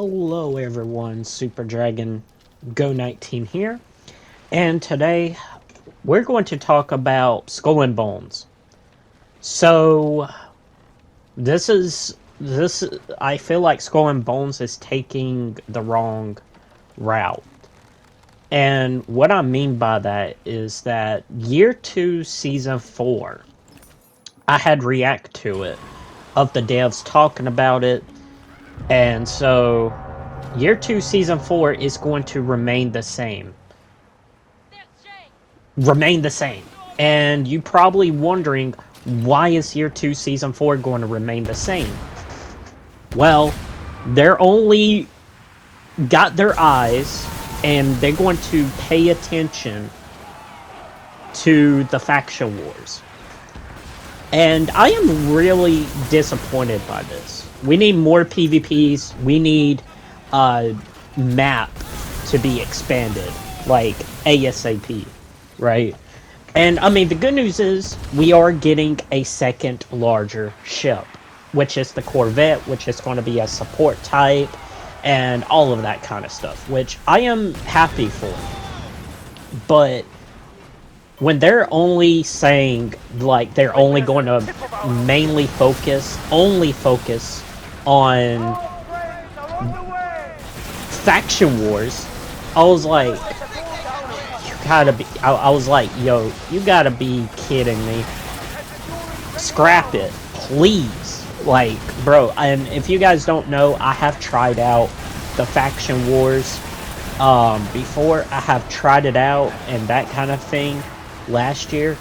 Hello everyone, Super Dragon Go 19 here, and today we're going to talk about Skull and Bones. So this I feel like Skull and Bones is taking the wrong route. And what I mean by that is that year 2 season 4 I had react to it of the devs talking about it, and so year 2 season 4 is going to remain the same. And you probably wondering, why is year 2 season 4 going to remain the same? Well, they're only got their eyes and they're going to pay attention to the faction wars. And I am really disappointed by this. We need more PvPs. We need a map to be expanded, like ASAP, right? And I mean, the good news is we are getting a second larger ship, which is the Corvette, which is going to be a support type and all of that kind of stuff, which I am happy for. But when they're only saying, like, they're only going to only focus on faction wars, I was like, gotta be. I was like, yo, you gotta be kidding me. Scrap it, please. Like, bro, and if you guys don't know, I have tried out the faction wars before. I have tried it out and that kind of thing last year,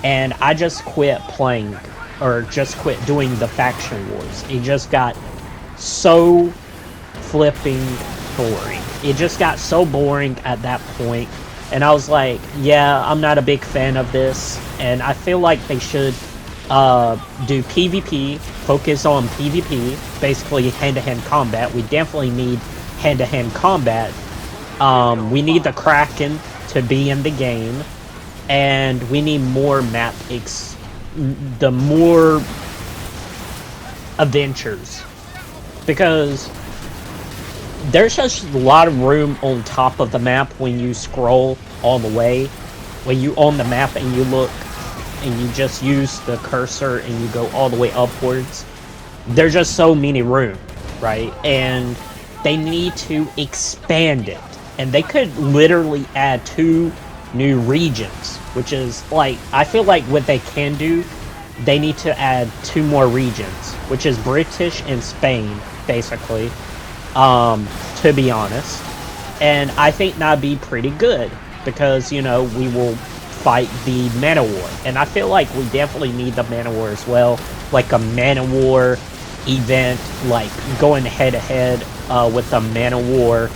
and I just quit playing, or just quit doing the faction wars. It just got so flipping boring. It just got so boring at that point. And I was like, yeah, I'm not a big fan of this. And I feel like they should do PvP, focus on PvP, basically hand-to-hand combat. We definitely need hand-to-hand combat. We need the Kraken to be in the game. And we need more the more adventures. Because there's just a lot of room on top of the map when you scroll all the way. When you on the map and you look and you just use the cursor and you go all the way upwards, there's just so many room, right? And they need to expand it. And they could literally add 2 new regions, which is, like, I feel like what they can do, they need to add 2 more regions, which is British and Spain, basically. To be honest. And I think that'd be pretty good, because, you know, we will fight the Manowar. And I feel like we definitely need the Manowar as well. Like a Manowar event, like going head-to-head with the Manowar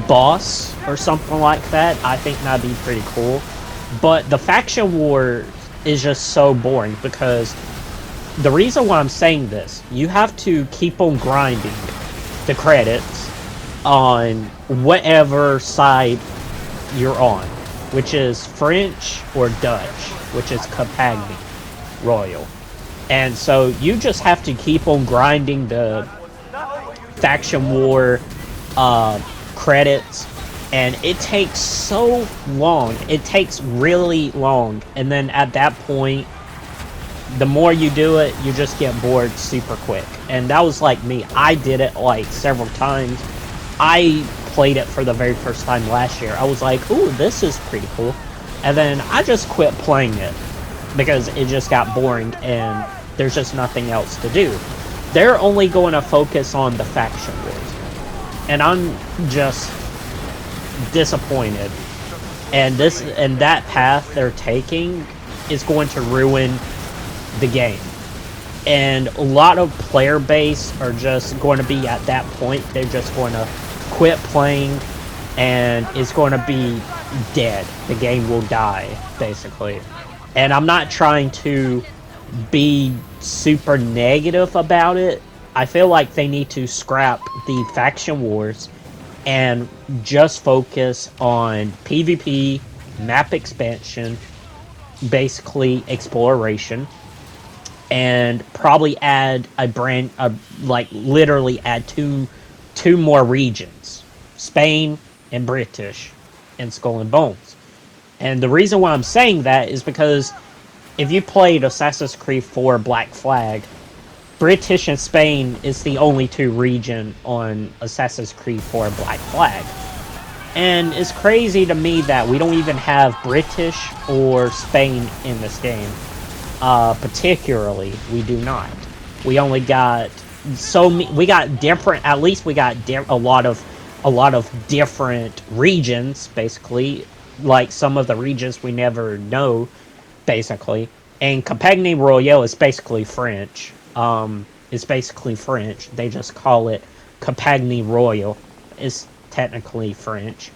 boss or something like that. I think that'd be pretty cool. But the faction war is just so boring, because the reason why I'm saying this, you have to keep on grinding the credits on whatever side you're on, which is French or Dutch, which is Compagnie Royal. And so you just have to keep on grinding the faction war credits, and it takes so long. It takes really long, and then at that point, the more you do it, you just get bored super quick. And that was like me. I did it like several times. I played it for the very first time last year. I was like, ooh, this is pretty cool. And then I just quit playing it because it just got boring and there's just nothing else to do. They're only going to focus on the faction wars. And I'm just disappointed. And that path they're taking is going to ruin the game. And a lot of player base are just going to be at that point. They're just going to quit playing and it's going to be dead. The game will die, basically. And I'm not trying to be super negative about it. I feel like they need to scrap the faction wars and just focus on PvP, map expansion, basically exploration, and probably add like literally add two more regions, Spain and British, in Skull and Bones. And the reason why I'm saying that is because if you played Assassin's Creed 4 Black Flag, British and Spain is the only two region on Assassin's Creed 4 Black Flag. And it's crazy to me that we don't even have British or Spain in this game. Particularly, we do not. We only got we got different. At least we got a lot of different regions, basically. Like some of the regions we never know, basically. And Compagnie Royale is basically French. It's basically French. They just call it Compagnie Royale. It's technically French.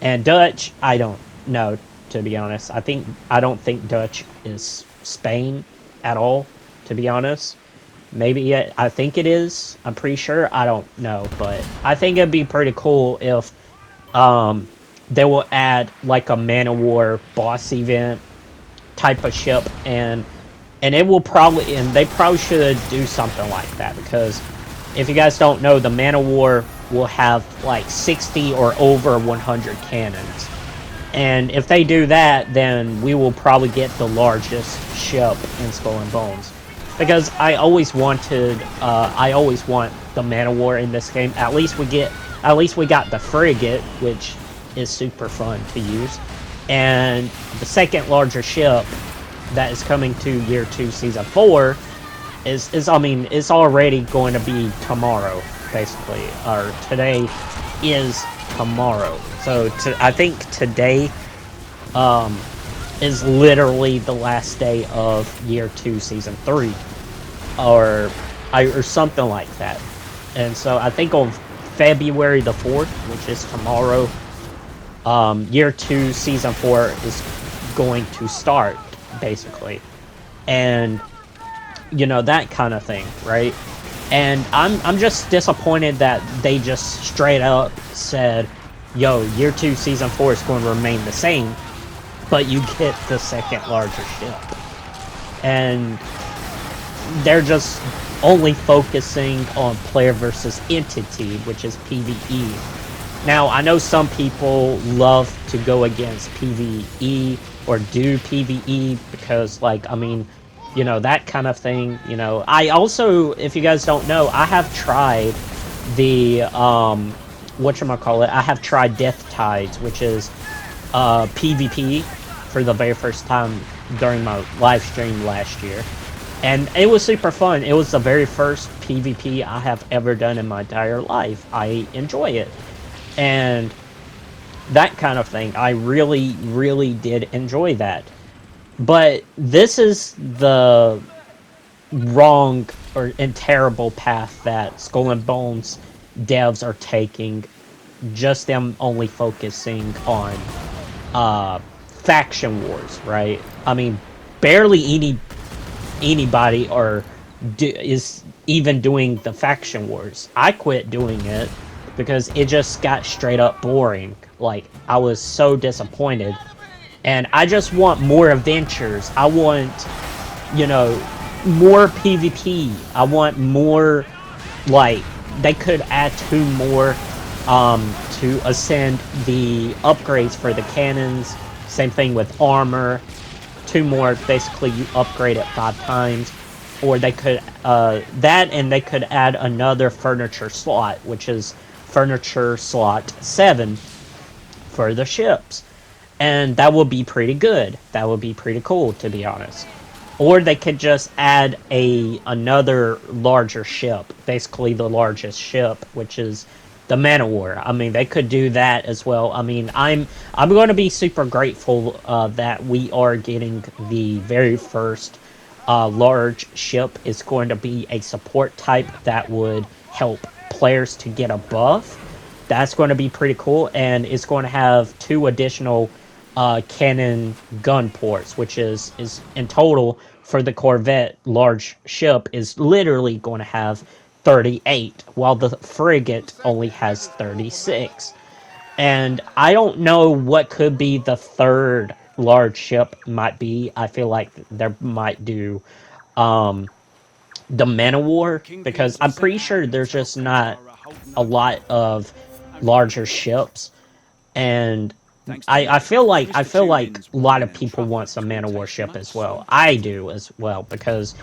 And Dutch, I don't know, to be honest. I don't think Dutch is Spain at all, to be honest. Maybe I think it is. I'm pretty sure. I don't know, but I think it'd be pretty cool if they will add like a Man of War boss event type of ship, and it will probably, and they probably should do something like that, because if you guys don't know, the Man of War will have like 60 or over 100 cannons. And if they do that, then we will probably get the largest ship in Skull and Bones. Because I always want the Man of War in this game. At least we got the frigate, which is super fun to use. And the second larger ship that is coming to Year 2 Season 4 is I mean, it's already going to be tomorrow, basically. Or today is tomorrow. So I think today is literally the last day of Year 2 Season 3. Or something like that. And so I think on February the 4th, which is tomorrow, Year 2 Season 4 is going to start, basically. And, you know, that kind of thing, right? And I'm just disappointed that they just straight up said, yo, Year 2 Season 4 is going to remain the same, but you get the second larger ship. And they're just only focusing on player versus entity, which is PvE. Now, I know some people love to go against PvE or do PvE because, like, I mean, you know, that kind of thing, you know. I also, if you guys don't know, I have tried the, whatchamacallit, I have tried Death Tides, which is, PvP for the very first time during my live stream last year. And it was super fun. It was the very first PvP I have ever done in my entire life. I enjoy it. And that kind of thing. I really, really did enjoy that. But this is the wrong and terrible path that Skull and Bones devs are taking. Just them only focusing on faction wars, right? I mean, barely anybody is even doing the faction wars. I quit doing it because it just got straight up boring. Like, I was so disappointed. And I just want more adventures. I want, you know, more PvP. I want more, like, they could add 2 more to ascend the upgrades for the cannons. Same thing with armor. 2 more, basically you upgrade it 5 times. Or they could, that, and they could add another furniture slot, which is furniture slot 7 for the ships. And that would be pretty good. That would be pretty cool, to be honest. Or they could just add another larger ship, basically the largest ship, which is the Man of War. I mean, they could do that as well. I mean, I'm going to be super grateful that we are getting the very first large ship. It's going to be a support type that would help players to get a buff. That's going to be pretty cool, and it's going to have 2 additional cannon gun ports, which is in total for the Corvette large ship is literally going to have 38, while the frigate only has 36. And I don't know what could be the third large ship might be. I feel like there might do the Man-O-War, because I'm pretty sure there's just not a lot of larger ships, and I feel like a lot of people want some Man-O-War ship as well. I do as well, because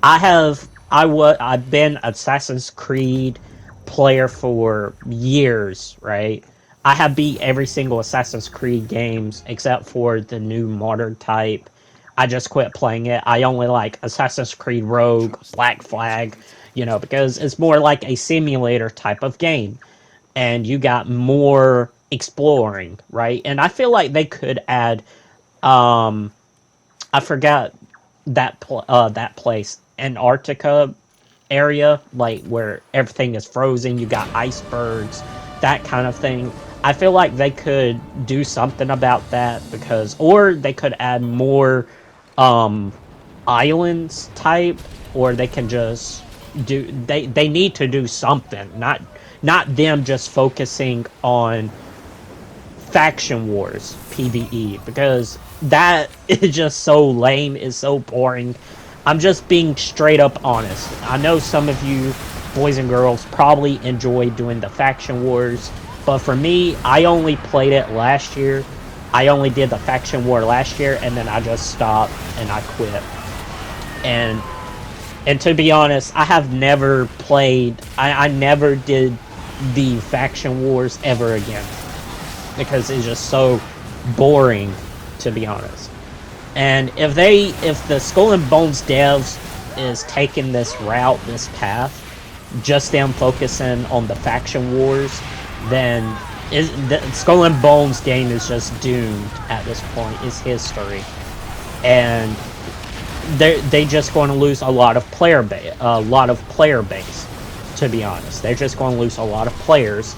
I've been Assassin's Creed player for years, right? I have beat every single Assassin's Creed games except for the new modern type. I just quit playing it. I only like Assassin's Creed Rogue, Black Flag, because it's more like a simulator type of game. And you got more exploring, right? And I feel like they could add um I forgot that place, Antarctica area, like where everything is frozen. You got icebergs, that kind of thing. I feel like they could do something about that, or they could add more um, islands type, or they can just they need to do something. Not them just focusing on faction wars PvE, because that is just so lame, is so boring. I'm just being straight up honest. I know some of you boys and girls probably enjoy doing the faction wars, but for me, I only played it last year. I only did the faction war last year, and then I just stopped and I quit. And to be honest, I have never played. I never did the faction wars ever again, because it's just so boring, to be honest. And if the Skull and Bones devs is taking this route, this path, just them focusing on the faction wars, then the Skull and Bones game is just doomed at this point. It's history, and they just going to lose a lot of player base. To be honest, they're just going to lose a lot of players.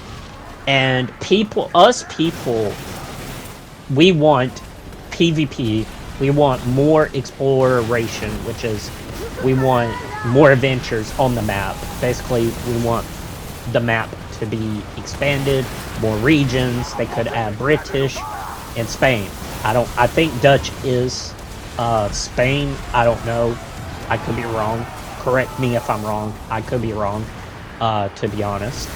And us people, we want PvP. We want more exploration, which is, we want more adventures on the map. Basically, we want the map to be expanded, more regions. They could add British and Spain. I think Dutch is Spain. I don't know. I could be wrong. Correct me if I'm wrong. I could be wrong, to be honest.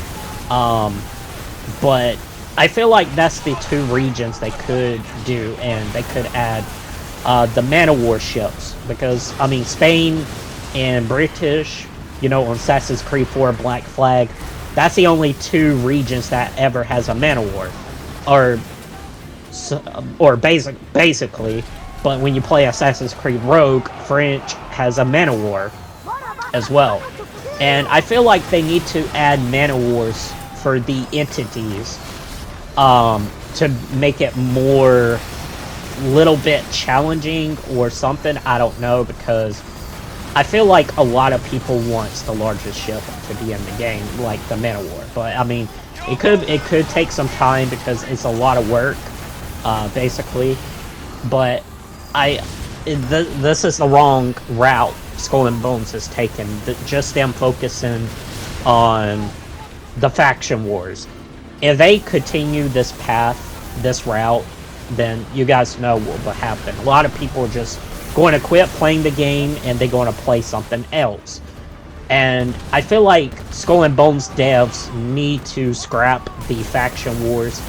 But I feel like that's the two regions they could do, and they could add the Man-O-War ships, because, I mean, Spain and British, on Assassin's Creed 4 Black Flag, that's the only two regions that ever has a Man-O-War, or basically. But when you play Assassin's Creed Rogue, French has a Man-O-War as well. And I feel like they need to add Man-O-Wars for the entities, to make it more little bit challenging or something. I don't know, because I feel like a lot of people wants the largest ship to be in the game, like the Man-O-War. But I mean, it could take some time, because it's a lot of work, basically. But this is the wrong route Skull and Bones has taken. Just them focusing on the faction wars. If they continue this path, this route, then you guys know what will happen. A lot of people are just going to quit playing the game, and they're going to play something else. And I feel like Skull and Bones devs need to scrap the faction wars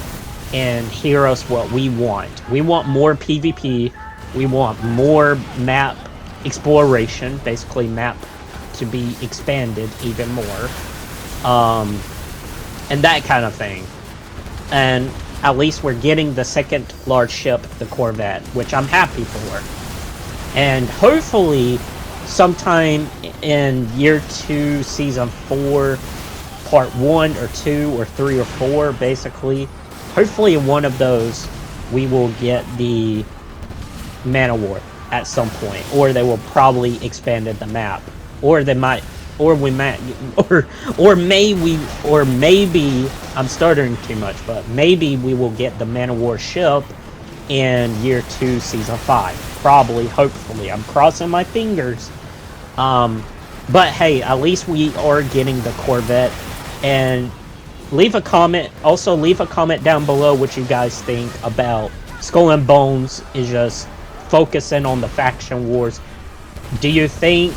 and hear us what we want. We want more PvP. We want more map exploration, basically map to be expanded even more. And that kind of thing. And at least we're getting the second large ship, the Corvette, which I'm happy for. And hopefully, sometime in Year 2, Season 4, Part 1 or 2 or 3 or 4, basically, hopefully in one of those, we will get the Man-O-War at some point. Or they will probably expand the map. Or they might... Or maybe I'm stuttering too much, but maybe we will get the Man-O-War ship in Year 2, Season 5. Probably, hopefully. I'm crossing my fingers. But hey, at least we are getting the Corvette. And leave a comment. Also, leave a comment down below what you guys think about Skull and Bones is just focusing on the faction wars. Do you think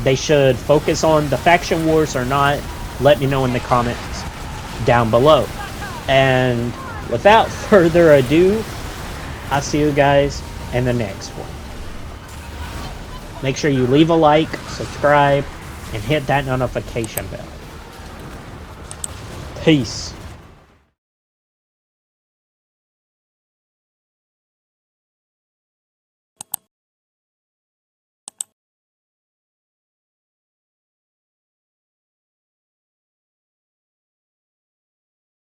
they should focus on the faction wars or not, let me know in the comments down below. And without further ado, I'll see you guys in the next one. Make sure you leave a like, subscribe, and hit that notification bell. Peace.